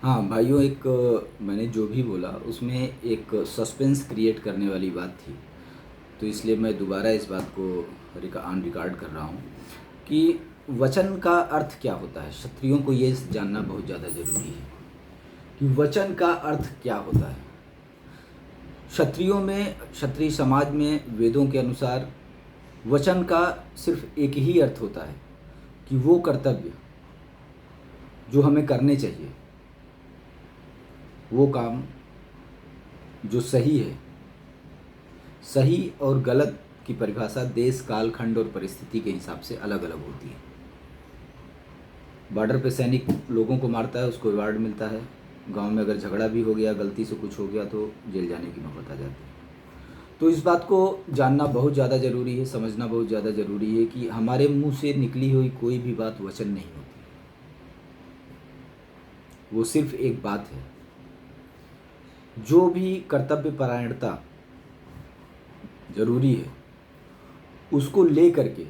हाँ भाइयों, एक मैंने जो भी बोला उसमें एक सस्पेंस क्रिएट करने वाली बात थी। तो इसलिए मैं दोबारा इस बात को ऑन रिकॉर्ड कर रहा हूँ कि वचन का अर्थ क्या होता है। क्षत्रियों को ये जानना बहुत ज़्यादा ज़रूरी है कि वचन का अर्थ क्या होता है। क्षत्रियों में, क्षत्रिय समाज में वेदों के अनुसार वचन का सिर्फ एक ही अर्थ होता है कि वो कर्तव्य जो हमें करने चाहिए, वो काम जो सही है। सही और गलत की परिभाषा देश, काल, खंड और परिस्थिति के हिसाब से अलग अलग होती है। बॉर्डर पे सैनिक लोगों को मारता है, उसको अवार्ड मिलता है। गांव में अगर झगड़ा भी हो गया, गलती से कुछ हो गया तो जेल जाने की नौबत आ जाती है। तो इस बात को जानना बहुत ज़्यादा ज़रूरी है, समझना बहुत ज़्यादा ज़रूरी है कि हमारे मुंह से निकली हुई कोई भी बात वचन नहीं होती। वो सिर्फ एक बात है। जो भी कर्तव्य परायणता जरूरी है, उसको ले करके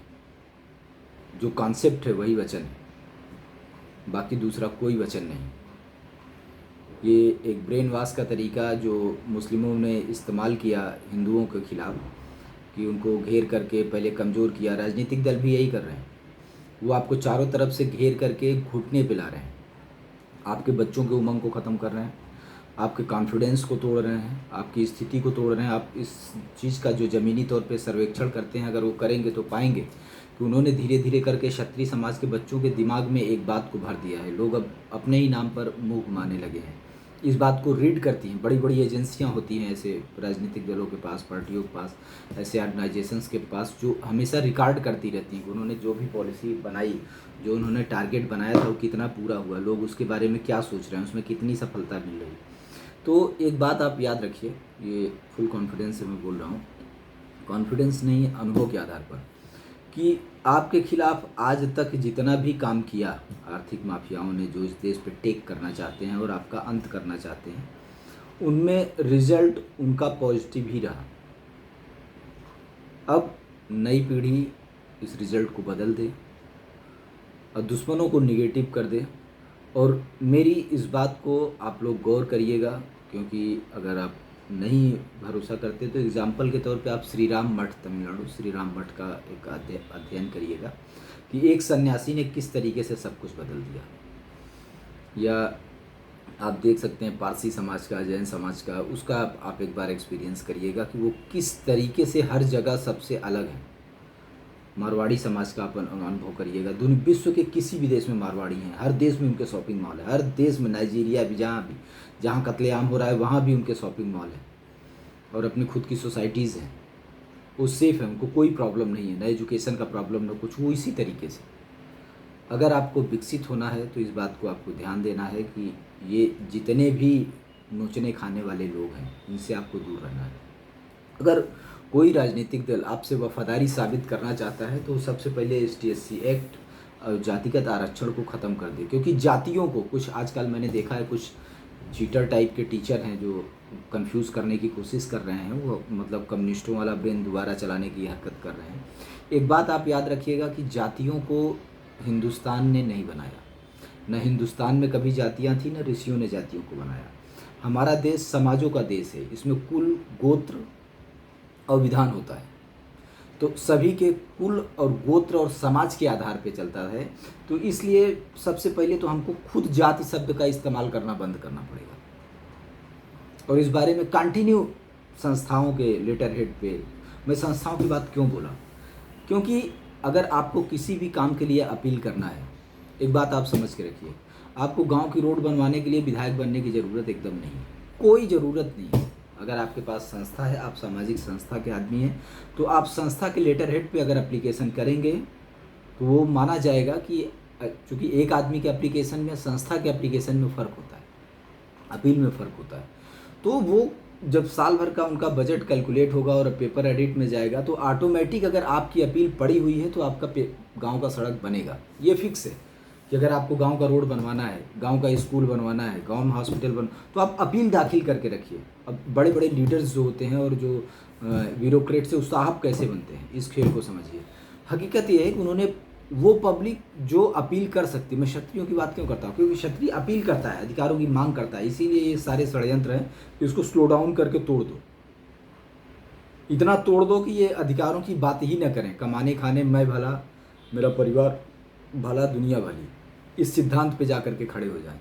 जो कॉन्सेप्ट है वही वचन है, बाकी दूसरा कोई वचन नहीं। ये एक ब्रेन वॉश का तरीका जो मुस्लिमों ने इस्तेमाल किया हिंदुओं के खिलाफ, कि उनको घेर करके पहले कमज़ोर किया। राजनीतिक दल भी यही कर रहे हैं। वो आपको चारों तरफ से घेर करके घुटने पे ला रहे हैं, आपके बच्चों के उमंग को ख़त्म कर रहे हैं, आपके कॉन्फिडेंस को तोड़ रहे हैं, आपकी स्थिति को तोड़ रहे हैं। आप इस चीज़ का जो ज़मीनी तौर पे सर्वेक्षण करते हैं, अगर वो करेंगे तो पाएंगे कि उन्होंने धीरे धीरे करके क्षत्रिय समाज के बच्चों के दिमाग में एक बात को भर दिया है। लोग अब अपने ही नाम पर मुँह घुमाने लगे हैं। इस बात को रीड करती हैं बड़ी बड़ी एजेंसियां होती हैं ऐसे राजनीतिक दलों के पास, पार्टियों के पास, ऐसे ऑर्गेनाइजेशंस के पास, जो हमेशा रिकॉर्ड करती रहती हैं कि उन्होंने जो भी पॉलिसी बनाई, जो उन्होंने टारगेट बनाया था वो कितना पूरा हुआ, लोग उसके बारे में क्या सोच रहे हैं, उसमें कितनी सफलता मिल रही। तो एक बात आप याद रखिए, ये फुल कॉन्फिडेंस से मैं बोल रहा हूँ, कॉन्फिडेंस नहीं, अनुभव के आधार पर, कि आपके खिलाफ आज तक जितना भी काम किया आर्थिक माफियाओं ने, जो इस देश पे टेक करना चाहते हैं और आपका अंत करना चाहते हैं, उनमें रिजल्ट उनका पॉजिटिव ही रहा। अब नई पीढ़ी इस रिजल्ट को बदल दे और दुश्मनों को निगेटिव कर दे। और मेरी इस बात को आप लोग गौर करिएगा, क्योंकि अगर आप नहीं भरोसा करते तो एग्जाम्पल के तौर पे आप श्री राम मठ, तमिलनाडु श्री राम मठ का एक अध्ययन करिएगा कि एक सन्यासी ने किस तरीके से सब कुछ बदल दिया। या आप देख सकते हैं पारसी समाज का, जैन समाज का, उसका आप एक बार एक्सपीरियंस करिएगा कि वो किस तरीके से हर जगह सबसे अलग है। मारवाड़ी समाज का आप अनुभव करिएगा। दुनिया, विश्व के किसी भी देश में मारवाड़ी हैं, हर देश में उनके शॉपिंग मॉल है, हर देश में, नाइजीरिया भी, जहाँ कत्लेआम हो रहा है वहाँ भी उनके शॉपिंग मॉल है और अपनी खुद की सोसाइटीज़ हैं। वो सेफ़ है, उनको कोई प्रॉब्लम नहीं है, ना एजुकेशन का प्रॉब्लम, ना कुछ। वो इसी तरीके से अगर आपको विकसित होना है तो इस बात को आपको ध्यान देना है कि ये जितने भी नोचने खाने वाले लोग हैं, इनसे आपको दूर रहना है। अगर कोई राजनीतिक दल आपसे वफादारी साबित करना चाहता है तो सबसे पहले ST/SC एक्ट, जातिगत आरक्षण को ख़त्म कर दे। क्योंकि जातियों को, कुछ आजकल मैंने देखा है, कुछ चीटर टाइप के टीचर हैं जो कंफ्यूज करने की कोशिश कर रहे हैं, वो मतलब कम्युनिस्टों वाला ब्रेन दोबारा चलाने की हरकत कर रहे हैं। एक बात आप याद रखिएगा कि जातियों को हिंदुस्तान ने नहीं बनाया, न हिंदुस्तान में कभी जातियाँ थी, न ऋषियों ने जातियों को बनाया। हमारा देश समाजों का देश है, इसमें कुल, गोत्र और विधान होता है। तो सभी के कुल और गोत्र और समाज के आधार पे चलता है। तो इसलिए सबसे पहले तो हमको खुद जाति शब्द का इस्तेमाल करना बंद करना पड़ेगा। और इस बारे में कंटिन्यू संस्थाओं के लेटर हेड पे, मैं संस्थाओं की बात क्यों बोला, क्योंकि अगर आपको किसी भी काम के लिए अपील करना है, एक बात आप समझ के रखिए, आपको गांव की रोड बनवाने के लिए विधायक बनने की ज़रूरत एकदम नहीं है, कोई ज़रूरत नहीं है। अगर आपके पास संस्था है, आप सामाजिक संस्था के आदमी हैं, तो आप संस्था के लेटर हेड पे अगर एप्लीकेशन करेंगे तो वो माना जाएगा कि, चूँकि एक आदमी के एप्लीकेशन में, संस्था के एप्लीकेशन में फ़र्क होता है, अपील में फ़र्क होता है। तो वो जब साल भर का उनका बजट कैलकुलेट होगा और पेपर एडिट में जाएगा तो ऑटोमेटिक, अगर आपकी अपील पड़ी हुई है तो आपका गांव का सड़क बनेगा। ये फिक्स है कि अगर आपको गांव का रोड बनवाना है, गांव का स्कूल बनवाना है, गांव में हॉस्पिटल तो आप अपील दाखिल करके रखिए। अब बड़े बड़े लीडर्स जो होते हैं और जो ब्यूरोक्रेट से, साहब कैसे बनते हैं, इस खेल को समझिए। हकीकत ये है कि उन्होंने वो पब्लिक जो अपील कर सकती है, मैं क्षत्रियों की बात क्यों करता हूँ, क्योंकि क्षत्रिय अपील करता है, अधिकारों की मांग करता है, इसीलिए ये सारे षड्यंत्र हैं कि उसको स्लो डाउन करके तोड़ दो, इतना तोड़ दो कि ये अधिकारों की बात ही न करें, कमाने खाने मैं भला, मेरा परिवार भला, दुनिया भली, इस सिद्धांत पे जा कर के खड़े हो जाएं।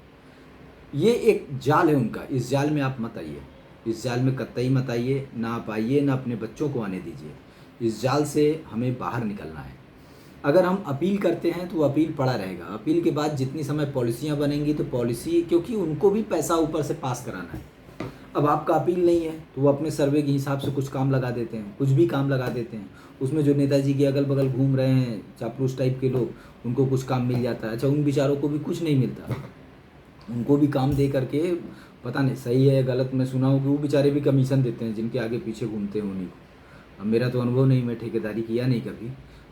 ये एक जाल है उनका, इस जाल में आप मत आइए, इस जाल में कतई मत आइए, ना आप आइए, ना अपने बच्चों को आने दीजिए। इस जाल से हमें बाहर निकलना है। अगर हम अपील करते हैं तो वो अपील पड़ा रहेगा, अपील के बाद जितनी समय पॉलिसियाँ बनेंगी तो पॉलिसी, क्योंकि उनको भी पैसा ऊपर से पास कराना है। अब आपका अपील नहीं है तो वो अपने सर्वे के हिसाब से कुछ काम लगा देते हैं, कुछ भी काम लगा देते हैं, उसमें जो नेताजी के अगल बगल घूम रहे हैं चापलूस टाइप के लोग, उनको कुछ काम मिल जाता है। अच्छा, उन बेचारों को भी कुछ नहीं मिलता, उनको भी काम दे करके, पता नहीं सही है गलत, मैं सुना हूँ कि वो बेचारे भी कमीशन देते हैं जिनके आगे पीछे घूमते हैं उन्हीं को। अब मेरा तो अनुभव नहीं, मैं ठेकेदारी किया नहीं कभी,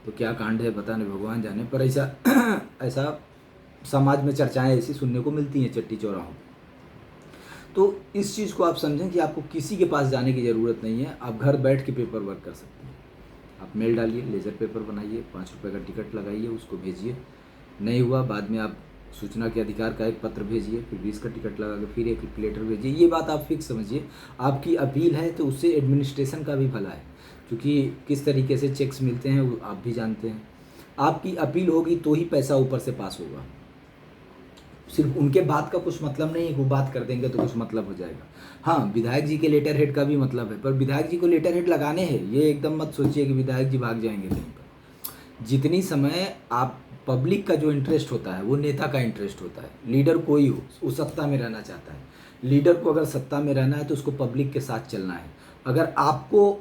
तो क्या कांड है पता नहीं, भगवान जाने, पर ऐसा ऐसा समाज में चर्चाएं ऐसी सुनने को मिलती हैं चट्टी चौराहों। तो इस चीज़ को आप समझें कि आपको किसी के पास जाने की ज़रूरत नहीं है, आप घर बैठ के पेपर वर्क कर सकते हैं। आप मेल डालिए, लेज़र पेपर बनाइए, 5 रुपये का टिकट लगाइए, उसको भेजिए, नहीं हुआ बाद में आप सूचना के अधिकार का एक पत्र भेजिए, फिर 20 का टिकट लगा के फिर एक लेटर भेजिए। ये बात आप फिक्स समझिए, आपकी अपील है तो उससे एडमिनिस्ट्रेशन का भी भला है, क्योंकि किस तरीके से चेक्स मिलते हैं वो आप भी जानते हैं। आपकी अपील होगी तो ही पैसा ऊपर से पास होगा, सिर्फ उनके बात का कुछ मतलब नहीं है, वो बात कर देंगे तो कुछ मतलब हो जाएगा। हाँ, विधायक जी के लेटर हेड का भी मतलब है, पर विधायक जी को लेटर हेड लगाने हैं, ये एकदम मत सोचिए कि विधायक जी भाग जाएंगे कहीं पर। जितनी समय आप, पब्लिक का जो इंटरेस्ट होता है वो नेता का इंटरेस्ट होता है, लीडर कोई हो वो सत्ता में रहना चाहता है, लीडर को अगर सत्ता में रहना है तो उसको पब्लिक के साथ चलना है। अगर आपको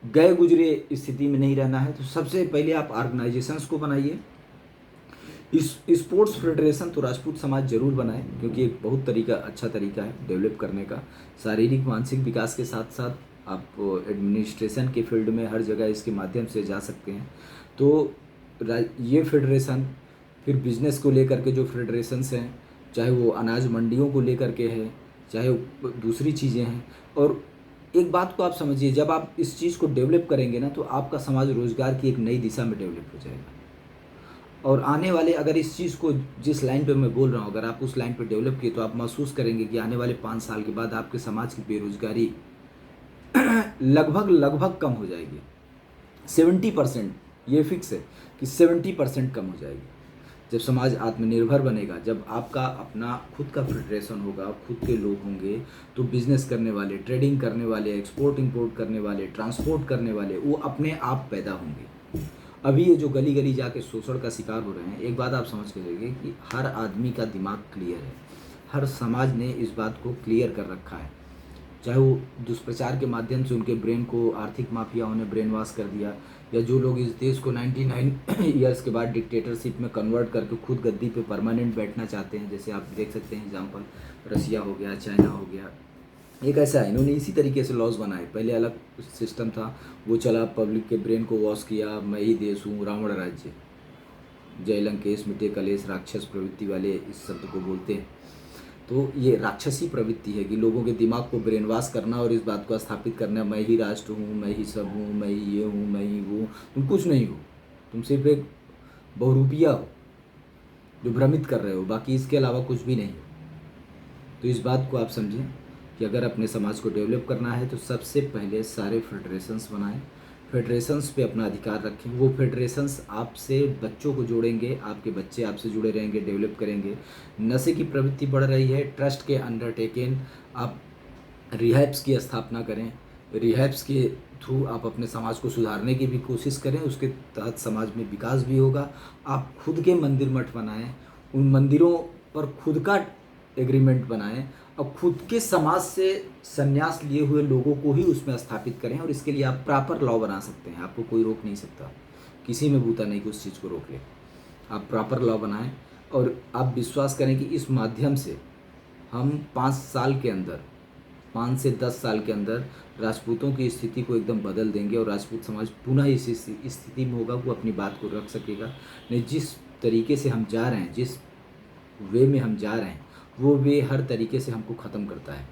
गए गुजरे स्थिति में नहीं रहना है तो सबसे पहले आप ऑर्गेनाइजेशंस को बनाइए। इस स्पोर्ट्स फेडरेशन तो राजपूत समाज जरूर बनाए, क्योंकि एक बहुत तरीका, अच्छा तरीका है डेवलप करने का, शारीरिक मानसिक विकास के साथ साथ आप एडमिनिस्ट्रेशन के फील्ड में हर जगह इसके माध्यम से जा सकते हैं। तो ये फेडरेशन, फिर बिजनेस को लेकर के जो फेडरेशंस हैं, चाहे वो अनाज मंडियों को लेकर के है, चाहे वो दूसरी चीज़ें हैं। और एक बात को आप समझिए, जब आप इस चीज़ को डेवलप करेंगे ना तो आपका समाज रोजगार की एक नई दिशा में डेवलप हो जाएगा। और आने वाले, अगर इस चीज़ को, जिस लाइन पे मैं बोल रहा हूँ, अगर आप उस लाइन पे डेवलप किए तो आप महसूस करेंगे कि आने वाले 5 साल के बाद आपके समाज की बेरोजगारी लगभग लगभग कम हो जाएगी। 70%, ये फिक्स है कि 70% कम हो जाएगी। जब समाज आत्मनिर्भर बनेगा, जब आपका अपना खुद का फेडरेशन होगा, खुद के लोग होंगे, तो बिजनेस करने वाले, ट्रेडिंग करने वाले, एक्सपोर्ट इंपोर्ट करने वाले, ट्रांसपोर्ट करने वाले, वो अपने आप पैदा होंगे। अभी ये जो गली गली जाके शोषण का शिकार हो रहे हैं, एक बात आप समझ के जाइए कि हर आदमी का दिमाग क्लियर है, हर समाज ने इस बात को क्लियर कर रखा है। चाहे वो दुष्प्रचार के माध्यम से उनके ब्रेन को आर्थिक माफियाओं ने ब्रेन वॉश कर दिया, या जो लोग इस देश को 99 ईयर्स के बाद डिक्टेटरशिप में कन्वर्ट करके खुद गद्दी पे परमानेंट बैठना चाहते हैं, जैसे आप देख सकते हैं एग्जांपल, रसिया हो गया, चाइना हो गया। एक ऐसा है, इन्होंने इसी तरीके से लॉज बनाए, पहले अलग सिस्टम था, वो चला, पब्लिक के ब्रेन को वॉश किया, मैं ही देश हूँ, रावण राज्य, जय लंकेश मिटे कलेश, राक्षस प्रवृत्ति वाले इस शब्द को बोलते हैं। तो ये राक्षसी प्रवृत्ति है कि लोगों के दिमाग को ब्रेन वॉश करना और इस बात को स्थापित करना, मैं ही राष्ट्र हूँ, मैं ही सब हूँ, मैं ही ये हूँ, मैं ही वो। तुम कुछ नहीं हो, तुम सिर्फ एक बहुरूपिया हो जो भ्रमित कर रहे हो, बाकी इसके अलावा कुछ भी नहीं हो। तो इस बात को आप समझें कि अगर अपने समाज को डेवलप करना है तो सबसे पहले सारे फेडरेशंस बनाएं, फेडरेशंस पे अपना अधिकार रखें। वो फेडरेशंस आपसे बच्चों को जोड़ेंगे, आपके बच्चे आपसे जुड़े रहेंगे, डेवलप करेंगे। नशे की प्रवृत्ति बढ़ रही है, ट्रस्ट के अंडरटेकिंग आप रिहैब्स की स्थापना करें, रिहैब्स के थ्रू आप अपने समाज को सुधारने की भी कोशिश करें, उसके तहत समाज में विकास भी होगा। आप खुद के मंदिर मठ बनाएं, उन मंदिरों पर खुद का एग्रीमेंट बनाएं और खुद के समाज से संन्यास लिए हुए लोगों को ही उसमें स्थापित करें। और इसके लिए आप प्रॉपर लॉ बना सकते हैं, आपको कोई रोक नहीं सकता, किसी में बूता नहीं कि उस चीज़ को रोक ले। आप प्रॉपर लॉ बनाएं और आप विश्वास करें कि इस माध्यम से हम 5 साल के अंदर, 5 से 10 साल के अंदर राजपूतों की स्थिति को एकदम बदल देंगे और राजपूत समाज पुनः इस स्थिति में होगा, वो अपनी बात को रख सकेगा। नहीं, जिस तरीके से हम जा रहे हैं, जिस वे में हम जा रहे हैं, वो वे हर तरीके से हमको ख़त्म करता है।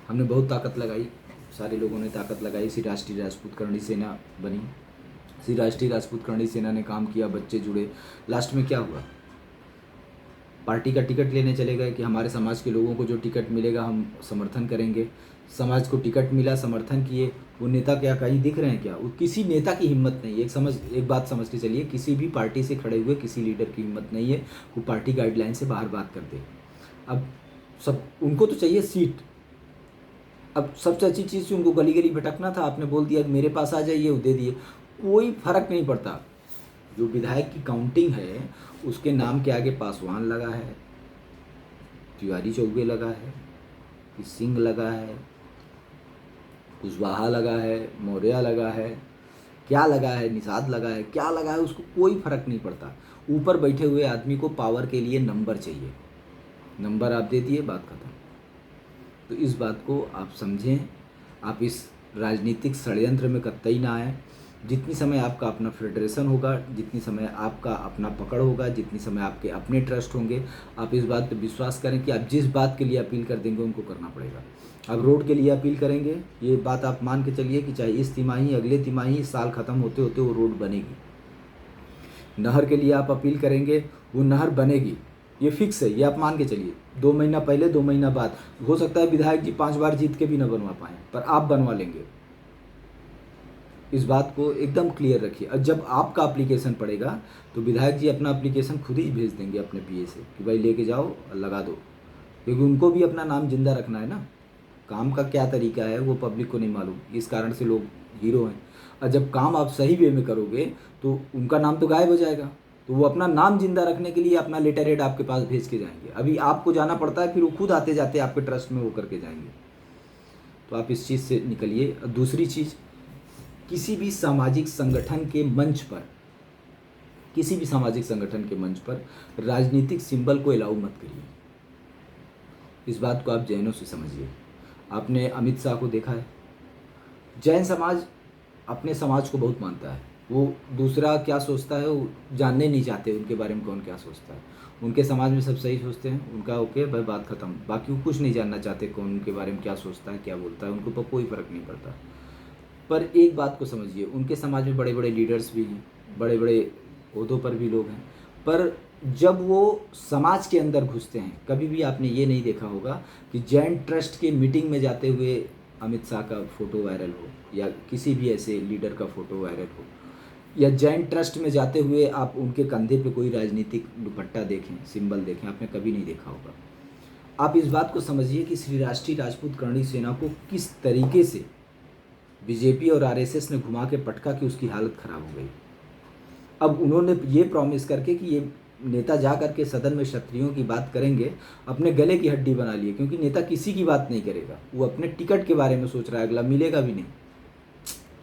हमने बहुत ताकत लगाई, सारे लोगों ने ताकत लगाई, इसी राष्ट्रीय राजपूत करणी सेना बनी श्री राष्ट्रीय राजपूत करणी सेना ने काम किया, बच्चे जुड़े, लास्ट में क्या हुआ? पार्टी का टिकट लेने चले गए कि हमारे समाज के लोगों को जो टिकट मिलेगा हम समर्थन करेंगे। समाज को टिकट मिला, समर्थन किए, वो नेता क्या कहीं दिख रहे हैं क्या? वो किसी नेता की हिम्मत नहीं है। एक बात समझ के चलिए, किसी भी पार्टी से खड़े हुए किसी लीडर की हिम्मत नहीं है वो पार्टी गाइडलाइन से बाहर बात कर दे। अब सब उनको तो चाहिए सीट। अब सबसे अच्छी चीज़ थी, उनको गली गली भटकना था, आपने बोल दिया कि मेरे पास आ जाइए, वो दे दिए, कोई फर्क नहीं पड़ता। जो विधायक की काउंटिंग है उसके नाम के आगे पासवान लगा है, तिवारी चौबे लगा है, कि सिंह लगा है, कुशवाहा लगा है, मौर्य लगा है, क्या लगा है, निषाद लगा है, क्या लगा है, उसको कोई फर्क नहीं पड़ता। ऊपर बैठे हुए आदमी को पावर के लिए नंबर चाहिए, नंबर आप दे दिए, बात खत्म। तो इस बात को आप समझें, आप इस राजनीतिक षड्यंत्र में कतई ना आए। जितनी समय आपका अपना फेडरेशन होगा, जितनी समय आपका अपना पकड़ होगा, जितनी समय आपके अपने ट्रस्ट होंगे, आप इस बात पर विश्वास करें कि आप जिस बात के लिए अपील कर देंगे उनको करना पड़ेगा। अब रोड के लिए अपील करेंगे, ये बात आप मान के चलिए कि चाहे इस तिमाही, अगले तिमाही, साल ख़त्म होते होते वो रोड बनेगी। नहर के लिए आप अपील करेंगे, वो नहर बनेगी, ये फिक्स है, ये आप मान के चलिए। 2 महीना पहले, 2 महीना बाद, हो सकता है विधायक जी 5 बार जीत के भी न बनवा पाएँ, पर आप बनवा लेंगे। इस बात को एकदम क्लियर रखिए। और जब आपका एप्लीकेशन पड़ेगा तो विधायक जी अपना एप्लीकेशन खुद ही भेज देंगे अपने पीए से कि भाई लेके जाओ और लगा दो, क्योंकि उनको भी अपना नाम जिंदा रखना है ना। काम का क्या तरीका है वो पब्लिक को नहीं मालूम, इस कारण से लोग हीरो हैं। और जब काम आप सही वे में करोगे तो उनका नाम तो गायब हो जाएगा, तो वो अपना नाम जिंदा रखने के लिए अपना लेटर हेड आपके पास भेज के जाएंगे। अभी आपको जाना पड़ता है, फिर वो खुद आते जाते आपके ट्रस्ट में वो करके जाएंगे। तो आप इस चीज़ से निकलिए। दूसरी चीज़, किसी भी सामाजिक संगठन के मंच पर, किसी भी सामाजिक संगठन के मंच पर राजनीतिक सिंबल को अलाउ मत करिए। इस बात को आप जैनों से समझिए। आपने अमित शाह को देखा है, जैन समाज अपने समाज को बहुत मानता है, वो दूसरा क्या सोचता है वो जानने नहीं चाहते, उनके बारे में कौन क्या सोचता है। उनके समाज में सब सही सोचते हैं, उनका ओके भाई, बात खत्म। बाकी वो कुछ नहीं जानना चाहते कौन उनके बारे में क्या सोचता है, क्या बोलता है, उनको पर कोई फ़र्क नहीं पड़ता। पर एक बात को समझिए, उनके समाज में बड़े बड़े लीडर्स भी हैं, बड़े बड़े ओहदों पर भी लोग हैं, पर जब वो समाज के अंदर घुसते हैं, कभी भी आपने ये नहीं देखा होगा कि जैन ट्रस्ट के मीटिंग में जाते हुए अमित शाह का फ़ोटो वायरल हो, या किसी भी ऐसे लीडर का फ़ोटो वायरल हो, या जैन ट्रस्ट में जाते हुए आप उनके कंधे पे कोई राजनीतिक दुपट्टा देखें, सिंबल देखें, आपने कभी नहीं देखा होगा। आप इस बात को समझिए कि श्री राष्ट्रीय राजपूत करणी सेना को किस तरीके से बीजेपी और आरएसएस ने घुमा के पटका कि उसकी हालत ख़राब हो गई। अब उन्होंने ये प्रॉमिस करके कि ये नेता जा करके सदन में क्षत्रियों की बात करेंगे, अपने गले की हड्डी बना लिए, क्योंकि नेता किसी की बात नहीं करेगा, वो अपने टिकट के बारे में सोच रहा है, अगला मिलेगा भी नहीं,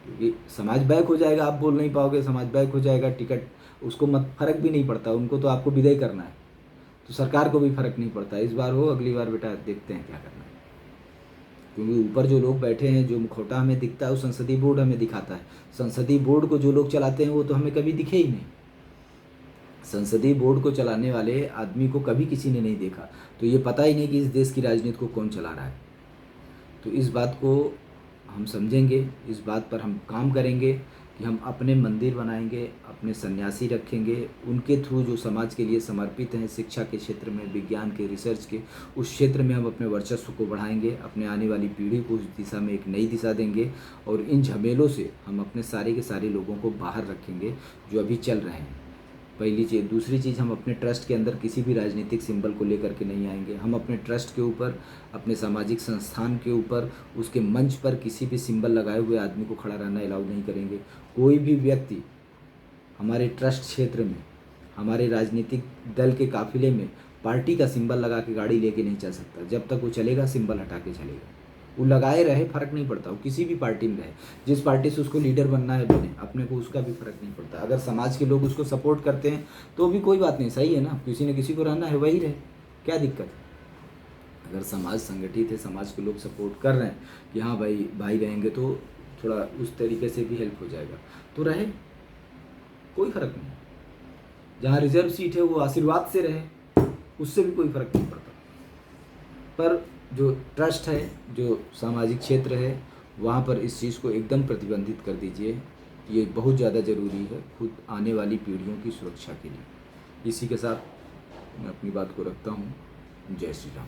क्योंकि समाज बैक हो जाएगा, आप बोल नहीं पाओगे, समाज बैक हो जाएगा, टिकट उसको मत फर्क भी नहीं पड़ता, उनको तो आपको विदाई करना है, तो सरकार को भी फर्क नहीं पड़ता। इस बार हो, अगली बार बेटा देखते हैं क्या करना है, क्योंकि ऊपर जो लोग बैठे हैं, जो मुखौटा हमें दिखता है वो संसदीय बोर्ड हमें दिखाता है। संसदीय बोर्ड को जो लोग चलाते हैं वो तो हमें कभी दिखे ही नहीं। संसदीय बोर्ड को चलाने वाले आदमी को कभी किसी ने नहीं देखा, तो ये पता ही नहीं कि इस देश की राजनीति को कौन चला रहा है। तो इस बात को हम समझेंगे, इस बात पर हम काम करेंगे कि हम अपने मंदिर बनाएंगे, अपने सन्यासी रखेंगे, उनके थ्रू जो समाज के लिए समर्पित हैं, शिक्षा के क्षेत्र में, विज्ञान के, रिसर्च के, उस क्षेत्र में हम अपने वर्चस्व को बढ़ाएंगे, अपने आने वाली पीढ़ी को उस दिशा में एक नई दिशा देंगे, और इन झमेलों से हम अपने सारे के सारे लोगों को बाहर रखेंगे जो अभी चल रहे हैं। पहली चीज़। दूसरी चीज़, हम अपने ट्रस्ट के अंदर किसी भी राजनीतिक सिंबल को लेकर के नहीं आएंगे। हम अपने ट्रस्ट के ऊपर, अपने सामाजिक संस्थान के ऊपर, उसके मंच पर किसी भी सिंबल लगाए हुए आदमी को खड़ा रहना अलाउ नहीं करेंगे। कोई भी व्यक्ति हमारे ट्रस्ट क्षेत्र में, हमारे राजनीतिक दल के काफिले में पार्टी का सिंबल लगा के गाड़ी लेके नहीं चल सकता। जब तक वो चलेगा सिंबल हटा के चलेगा, वो लगाए रहे, फ़र्क नहीं पड़ता, वो किसी भी पार्टी में रहे, जिस पार्टी से उसको लीडर बनना है बने, अपने को उसका भी फ़र्क नहीं पड़ता। अगर समाज के लोग उसको सपोर्ट करते हैं तो भी कोई बात नहीं, सही है ना, किसी न किसी को रहना है, वही रहे, क्या दिक्कत है। अगर समाज संगठित है, समाज के लोग सपोर्ट कर रहे हैं कि हाँ भाई भाई रहेंगे, तो थोड़ा उस तरीके से भी हेल्प हो जाएगा, तो रहे, कोई फ़र्क नहीं। जहाँ रिजर्व सीट है वो आशीर्वाद से रहे, उससे भी कोई फ़र्क नहीं पड़ता। पर जो ट्रस्ट है, जो सामाजिक क्षेत्र है, वहाँ पर इस चीज़ को एकदम प्रतिबंधित कर दीजिए। ये बहुत ज़्यादा ज़रूरी है खुद आने वाली पीढ़ियों की सुरक्षा के लिए। इसी के साथ मैं अपनी बात को रखता हूँ। जय श्री राम।